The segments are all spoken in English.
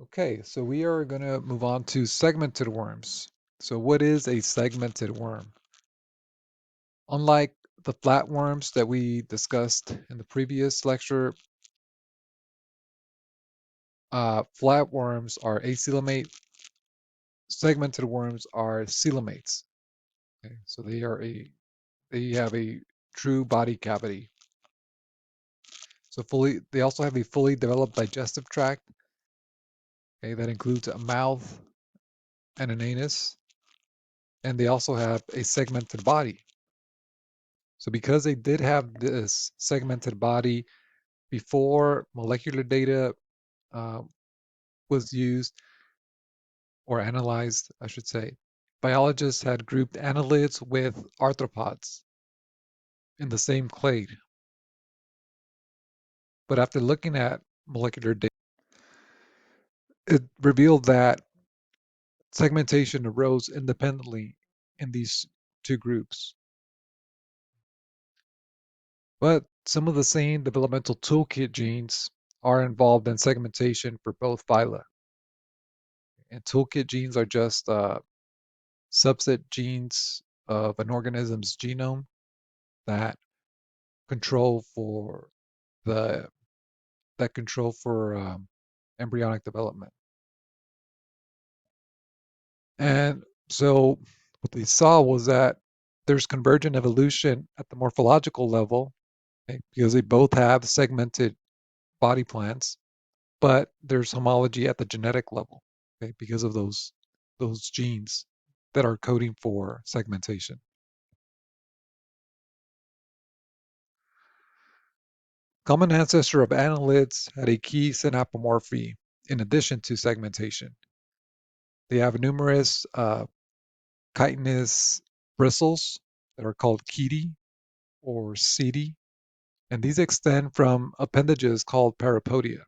Okay, so we are going to move on to segmented worms. So what is a segmented worm? Unlike the flatworms that we discussed in the previous lecture, flatworms are acoelomate, segmented worms are coelomates. Okay, so they have a true body cavity. So they also have a fully developed digestive tract. Okay, that includes a mouth and an anus, and they also have a segmented body. So because they did have this segmented body before molecular data uh, was used or analyzed, I should say, biologists had grouped annelids with arthropods in the same clade. But after looking at molecular data, it revealed that segmentation arose independently in these two groups. But some of the same developmental toolkit genes are involved in segmentation for both phyla. And toolkit genes are just subset genes of an organism's genome that control for the that control for embryonic development. And so what they saw was that there's convergent evolution at the morphological level, okay, because they both have segmented body plans, but there's homology at the genetic level, okay, because of those genes that are coding for segmentation. Common ancestor of annelids had a key synapomorphy in addition to segmentation. They have numerous chitinous bristles that are called chetae or setae, and these extend from appendages called parapodia.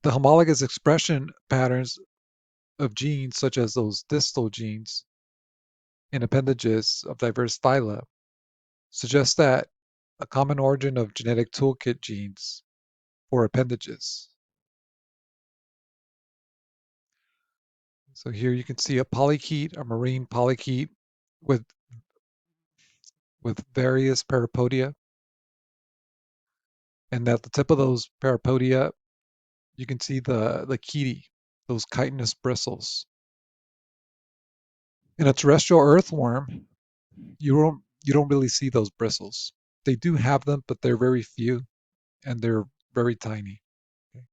The homologous expression patterns of genes, such as those distal genes in appendages of diverse phyla, suggest that a common origin of genetic toolkit genes for appendages. So here you can see a polychaete, a marine polychaete with various parapodia, and at the tip of those parapodia, you can see the chetae, those chitinous bristles. In a terrestrial earthworm, you don't really see those bristles. They do have them, but they're very few and they're very tiny. Okay.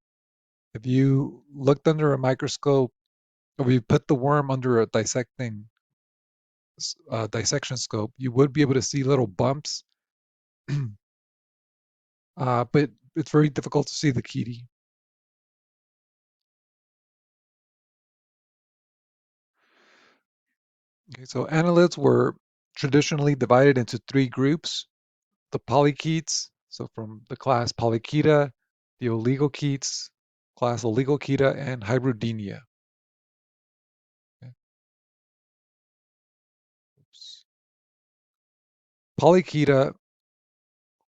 If you looked under a microscope, or you put the worm under a dissection scope, you would be able to see little bumps, but it's very difficult to see the chetae. Okay, so annelids were traditionally divided into three groups: the polychaetes, so from the class Polychaeta, the oligochaetes, class Oligochaeta, and Hybridina. Okay. Oops. Polychaeta,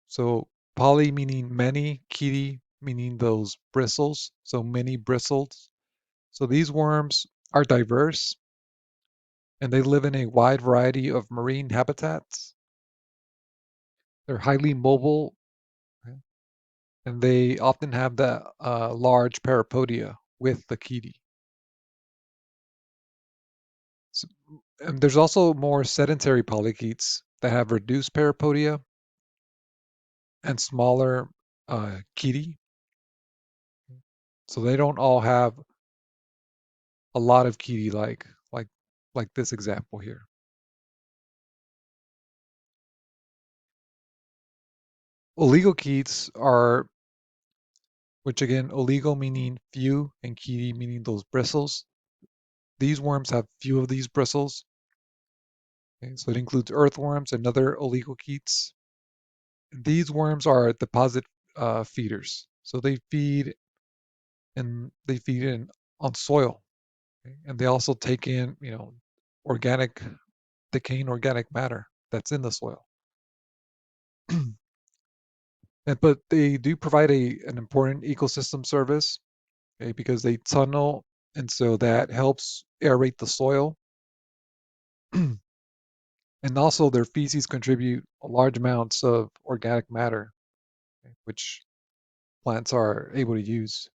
so poly meaning many, chaete meaning those bristles, so many bristles. So these worms are diverse and they live in a wide variety of marine habitats. They're highly mobile, okay, and they often have the large parapodia with the chaete. So, and there's also more sedentary polychaetes that have reduced parapodia and smaller chaete. So they don't all have a lot of chaete like this example here. Oligochaetes are, which again, oligo meaning few and chaete meaning those bristles. These worms have few of these bristles. Okay, so it includes earthworms and other oligochaetes. These worms are deposit feeders. So they feed in on soil, okay, and they also take in, organic decaying organic matter that's in the soil. But they do provide an important ecosystem service, okay, because they tunnel, and so that helps aerate the soil. And also their feces contribute large amounts of organic matter, okay, which plants are able to use.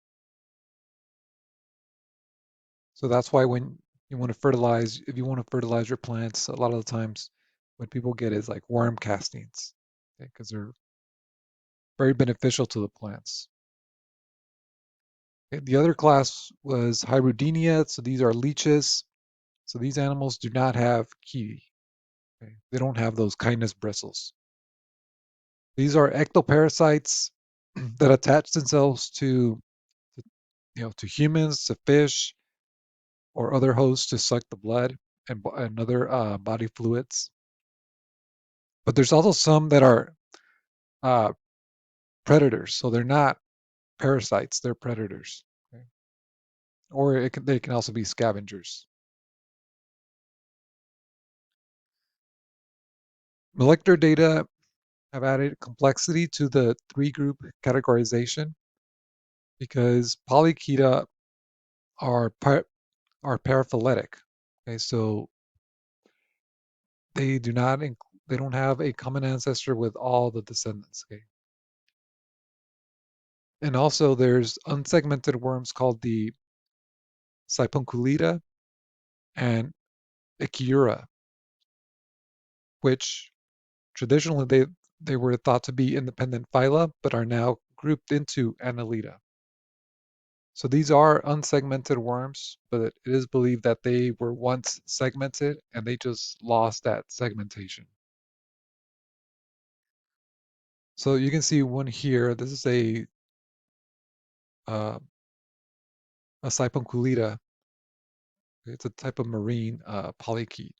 So that's why when you want to fertilize, if you want to fertilize your plants, a lot of the times what people get is like worm castings, okay, because they're very beneficial to the plants. Okay, the other class was Hybridina, so these are leeches. So these animals do not have ki. Okay? They don't have those kindness bristles. These are ectoparasites that attach themselves to humans, to fish, or other hosts to suck the blood and other body fluids. But there's also some that are uh, predators, so they're not parasites; they're predators. Okay? Or they can also be scavengers. Molecular data have added complexity to the three-group categorization because Polychaeta are are paraphyletic. Okay, so they do not they don't have a common ancestor with all the descendants. Okay, and also there's unsegmented worms called the Sipunculida and Echiura, which traditionally they were thought to be independent phyla, but are now grouped into Annelida. So these are unsegmented worms, but it is believed that they were once segmented and they just lost that segmentation. So you can see one here. This is uh, a Sipunculida. It's a type of marine polychaete.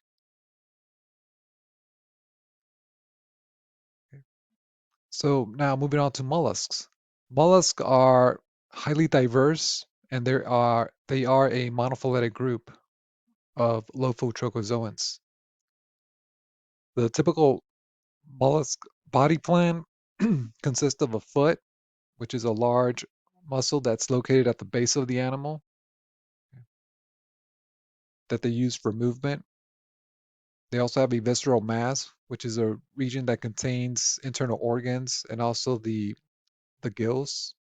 Okay. So now moving on to mollusks. Mollusks are highly diverse, and they are a monophyletic group of Lophotrochozoans. The typical mollusk body plan consists of a foot, which is a large muscle that's located at the base of the animal that they use for movement. They also have a visceral mass, which is a region that contains internal organs and also the gills.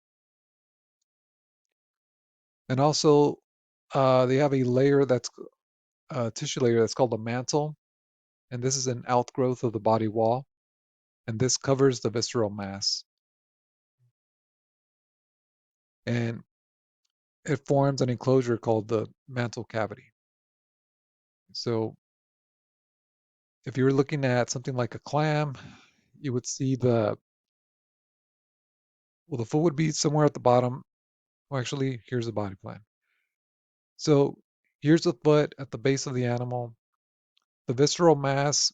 And also, they have a layer that's a tissue layer that's called the mantle, and this is an outgrowth of the body wall, and this covers the visceral mass, and it forms an enclosure called the mantle cavity. So, if you were looking at something like a clam, you would see the foot would be somewhere at the bottom. Well, actually, here's the body plan. So, here's the foot at the base of the animal. The visceral mass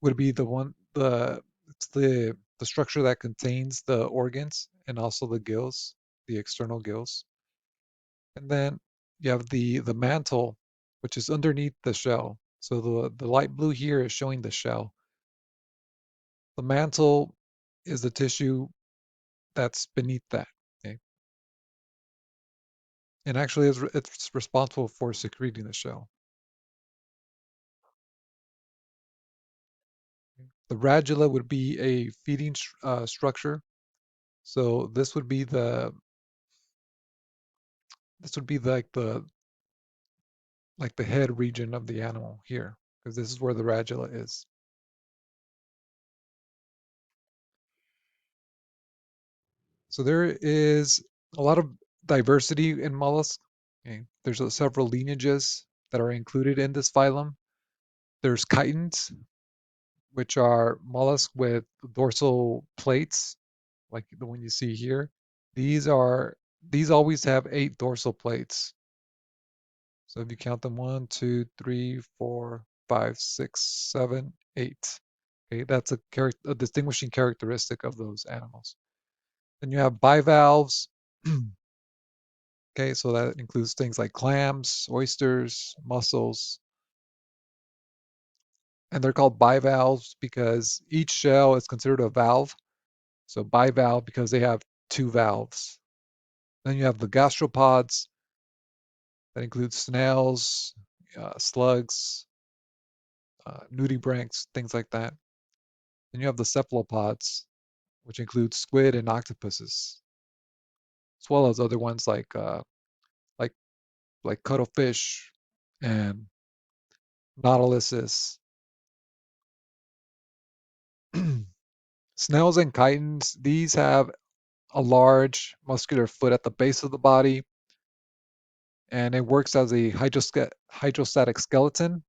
would be it's the structure that contains the organs and also the gills, the external gills. And then you have the mantle, which is underneath the shell. So the light blue here is showing the shell. The mantle is the tissue that's beneath that. Okay? And actually it's responsible for secreting the shell. The radula would be a feeding structure. So this would be like the head region of the animal here, because this is where the radula is. So there is a lot of diversity in mollusks. Okay? There's several lineages that are included in this phylum. There's chitons, which are mollusks with dorsal plates, like the one you see here. These are these always have 8 dorsal plates. So if you count them, 1, 2, 3, 4, 5, 6, 7, 8. Okay, that's a distinguishing characteristic of those animals. Then you have bivalves. Okay, so that includes things like clams, oysters, mussels, and they're called bivalves because each shell is considered a valve. So bivalve because they have two valves. Then you have the gastropods that includes snails, slugs, nudibranchs, things like that. Then you have the cephalopods, which include squid and octopuses, as well as other ones like like cuttlefish and nautiluses. Snails and chitons, these have a large muscular foot at the base of the body, and it works as a hydrostatic skeleton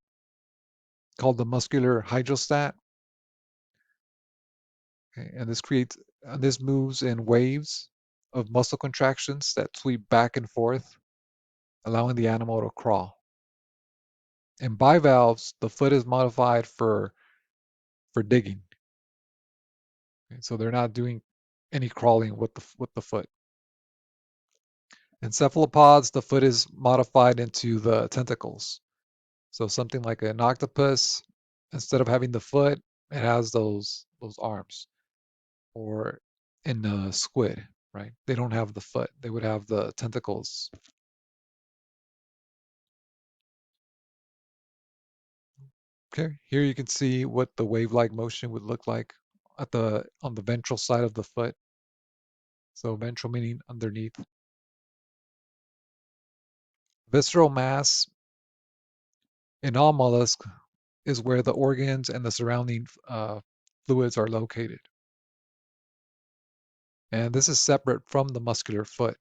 called the muscular hydrostat. Okay, and this moves in waves of muscle contractions that sweep back and forth, allowing the animal to crawl. In bivalves, the foot is modified for digging. Okay, so they're not doing any crawling with the foot. In cephalopods, the foot is modified into the tentacles. So something like an octopus, instead of having the foot, it has those arms. Or in a squid, right? They don't have the foot. They would have the tentacles. Okay, here you can see what the wave-like motion would look like on the ventral side of the foot. So ventral meaning underneath. Visceral mass in all mollusks is where the organs and the surrounding fluids are located. And this is separate from the muscular foot.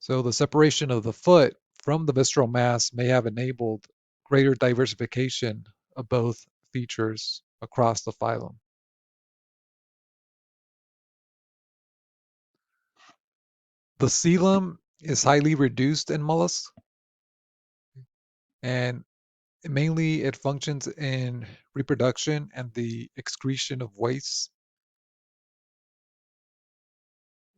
So the separation of the foot from the visceral mass may have enabled greater diversification of both features across the phylum. The coelom is highly reduced in mollusks, and mainly it functions in reproduction and the excretion of waste.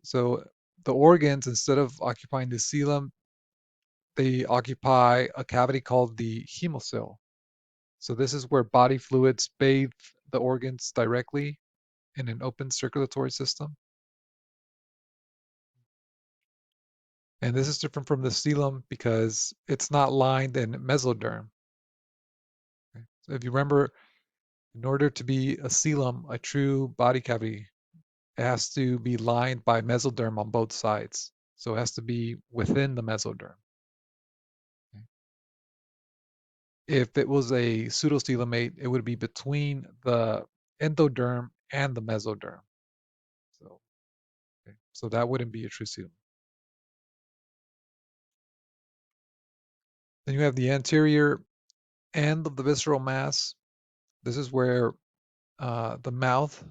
So the organs, instead of occupying the coelom, they occupy a cavity called the hemocoel. So this is where body fluids bathe the organs directly in an open circulatory system. And this is different from the coelom because it's not lined in mesoderm. Okay? So if you remember, in order to be a coelom, a true body cavity, it has to be lined by mesoderm on both sides. So it has to be within the mesoderm. Okay? If it was a pseudocoelomate, it would be between the endoderm and the mesoderm. So, okay, so that wouldn't be a true coelom. Then you have the anterior end of the visceral mass. This is where the mouth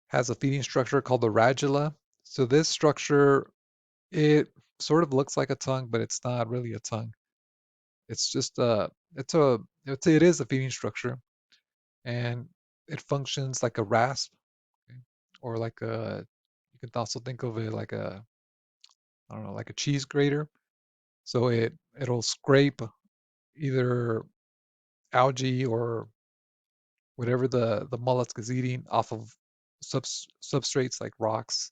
has a feeding structure called the radula. So this structure, it sort of looks like a tongue, but it's not really a tongue. It's just it is a feeding structure, and it functions like a rasp, okay? Or like you can also think of it like I don't know, like a cheese grater. So it'll scrape either algae or whatever the mollusk is eating off of substrates like rocks.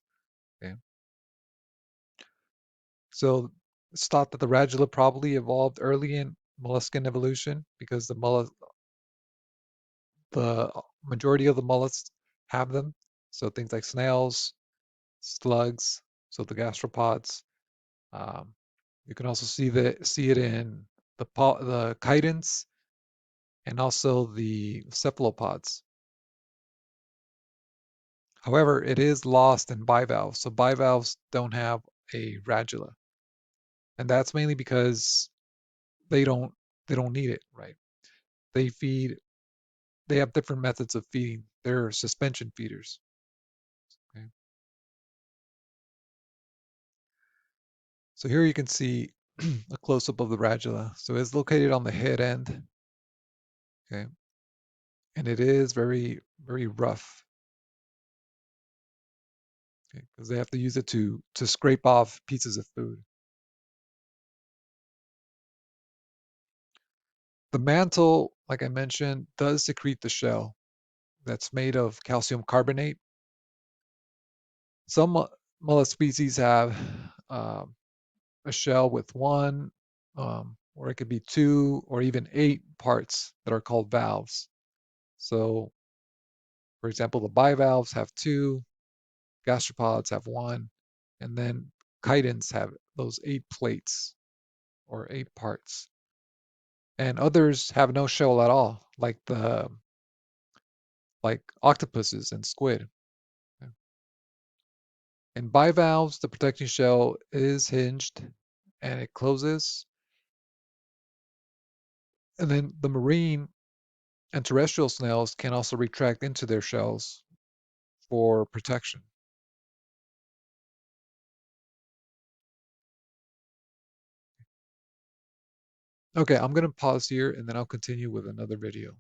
Okay. So it's thought that the radula probably evolved early in molluscan evolution because the majority of the mollusks have them. So things like snails, slugs, so the gastropods. Um, you can also see it in the chitons and also the cephalopods. However, it is lost in bivalves. So bivalves don't have a radula, and that's mainly because they don't they don't need it, right? They feed they have different methods of feeding. They're suspension feeders. Okay? So here you can see a close-up of the radula. So it's located on the head end, okay? And it is very, very rough, okay? Because they have to use it to scrape off pieces of food. The mantle, like I mentioned, does secrete the shell. that's made of calcium carbonate. Some mollusk species have um, a shell with one, or it could be two, or even 8 parts that are called valves. So, for example, the bivalves have 2, gastropods have 1, and then chitins have those 8 plates or 8 parts. And others have no shell at all, like octopuses and squid. In bivalves, the protecting shell is hinged and it closes. And then the marine and terrestrial snails can also retract into their shells for protection. Okay, I'm going to pause here and then I'll continue with another video.